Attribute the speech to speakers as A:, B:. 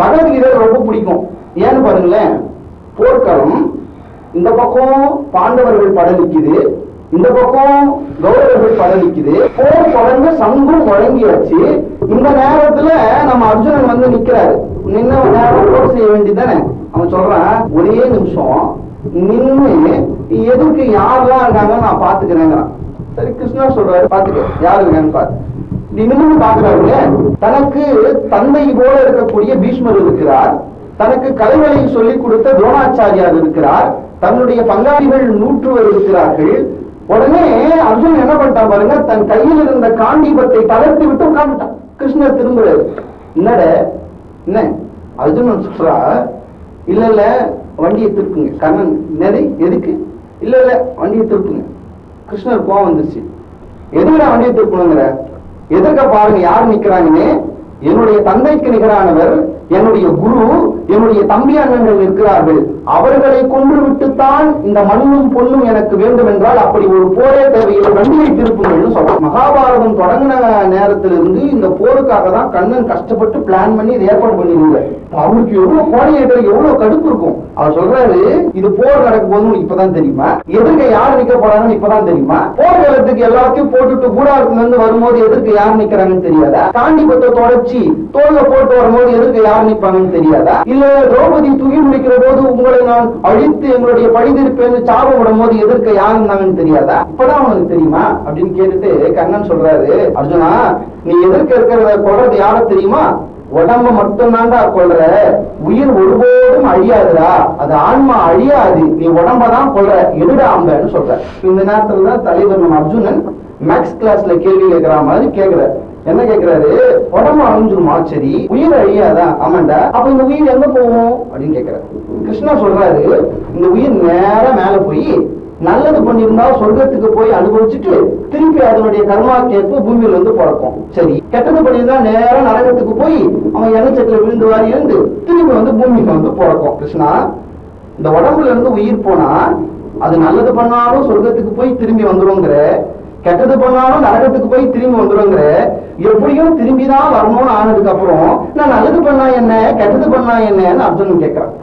A: பகவத்கீதை ரொம்ப பிடிக்கும். ஏன்னு பாருங்களேன், போர்க்களம் இந்த பக்கம் பாண்டவர்கள் படம் நிக்குது, இந்த பக்கம் கௌரவர்கள் படம் நிக்குது. போர் தொடங்க சங்கும் வழங்கியாச்சு. இந்த நேரத்துல நம்ம அர்ஜுனன் வந்து நிக்கிறாரு. நின்ன நேரம் போர் செய்ய வேண்டியதானே. அவன் சொல்றான், ஒரே நிமிஷம் நின்னு எதுக்கு யாரெல்லாம் இருக்காங்க நான் பாத்துக்கிறேங்கிறான். சரி, கிருஷ்ணர் சொல்றாரு, பாத்துக்க யாரு இருக்கான்னு பாத்து. நிமிர்ந்து பாக்குறாருங்க. தனக்கு தந்தை போல இருக்கக்கூடிய பீஷ்மர் இருக்கிறார், தனக்கு கலைகளை சொல்லிக் கொடுத்த துரோணாச்சாரியார் இருக்கிறார், தன்னுடைய பங்காளிகள் 100 இருக்கிறார்கள். உடனே அர்ஜுன் என்ன பண்ணிட்டான் பாருங்க, தன் கையில் இருந்த காண்டீபத்தை தளர்த்தி விட்டு உட்கார்ந்துட்டான். கிருஷ்ணர் திரும்புறாரு, என்னட என்ன அர்ஜுனன் சொல்றா, இல்ல இல்ல வண்டியை திருப்புங்க. கண்ணன், என்னது எதுக்கு? இல்ல இல்ல வண்டியை திருப்புங்க. கிருஷ்ணர் கோவம் வந்துருச்சு, எதுக்குடா வண்டியை திருப்பணுங்கிற? எதிர்க்க பாருங்க யார் நிக்கிறாங்கன்னு. என்னுடைய தந்தைக்கு நிகரானவர், என்னுடைய குரு, என்னுடைய தம்பி அண்ணன்கள் இருக்கிறார்கள். அவர்களை கொன்று விட்டுத்தான் இந்த மண்ணும் பொண்ணும் எனக்கு வேண்டும் என்றால் அப்படி ஒரு போரே தேவையில்லை, வண்டியை திருப்புங்கள்னு சொல்றோம். மகாபாரதம் தொடங்கின நேரத்திலிருந்து இந்த போருக்காக தான் கண்ணன் கஷ்டப்பட்டு பிளான் பண்ணி இதை ஏற்பாடு பண்ணிருந்தார். அவருக்கு எவ்வளவு கோடையேற்ற எவ்வளவு கடுப்பு இருக்கும். அவர் சொல்றாரு, இது போர் நடக்கும் போது இப்பதான் தெரியுமா, எதிர்க்க யார் நிக்க போறாங்கன்னு இப்பதான் தெரியுமா, போர் காலத்துக்கு எல்லாத்தையும் போட்டுட்டு கூடாரத்துல இருந்து வரும்போது எதிர்க்க யார் நிக்கிறாங்கன்னு தெரியாதா, காண்டிபத்தை தொடர்ச்சி தோல்ல போட்டு வரும்போது எதிர்க்க யார் நிற்பாங்கன்னு தெரியாதா, இல்ல திரௌபதி தூக்கி முடிக்கிற போது உங்களை நான் அழித்து எங்களுடைய பழிதிருப்பேன்னு சாபம் விடும் போது எதிர்க்க யார் இருந்தாங்கன்னு தெரியாதா, இப்பதான் அவனுக்கு தெரியுமா அப்படின்னு கேட்டுட்டு கண்ணன் சொல்றாரு, அர்ஜுனா நீ எதிர்க்க இருக்கிறத கொள்றது யார தெரியுமா, உடம்ப மட்டும் தான்டா கொள்ற, உயிர் ஒருபோதும் அழியாதுடா, அது ஆன்மா அழியாது, நீ உடம்பதான் கொள்ற, எடுடா அம்பன்னு சொல்ற. இந்த நேரத்துலதான் தலைவர் நம்ம அர்ஜுனன் மேக்ஸ் கிளாஸ்ல கேள்வி கேட்கிற மாதிரி கேட்கிற. என்ன கேட்கிறாரு, உடம்பு அழிஞ்சிருமா? சரி, உயிர் அழியாதா? ஆமாண்டா. அப்ப இந்த உயிர் எங்க போகும் அப்படின்னு கேட்கிறாரு. கிருஷ்ணா சொல்றாரு, இந்த உயிர் நேரா மேல போய் நல்லது பண்ணியிருந்தா சொர்க்கத்துக்கு போய் அனுபவிச்சுட்டு திருப்பி அதனுடைய கர்மாக்கேற்ப பூமியில வந்து பிறக்கும். சரி, கெட்டது பண்ணியிருந்தா நேரா நரகத்துக்கு போய் அவன் எண்ணச்சத்துல விழுந்து வாரி இருந்து திருப்பி வந்து பூமியில வந்து பிறக்கும். கிருஷ்ணா, இந்த உடம்புல இருந்து உயிர் போனா அது நல்லது பண்ணாலும் சொர்க்கத்துக்கு போய் திரும்பி வந்துருங்கிற, கெட்டது பண்ணாலும் நரகத்துக்கு போய் திரும்பி வந்துருங்கிற, எப்படியும் திரும்பிதான் வரணும்னு ஆனதுக்கு அப்புறம் நான் நல்லது பண்ணா என்ன கெட்டது பண்ணா என்னன்னு அர்ஜுனன் கேட்கிறான்.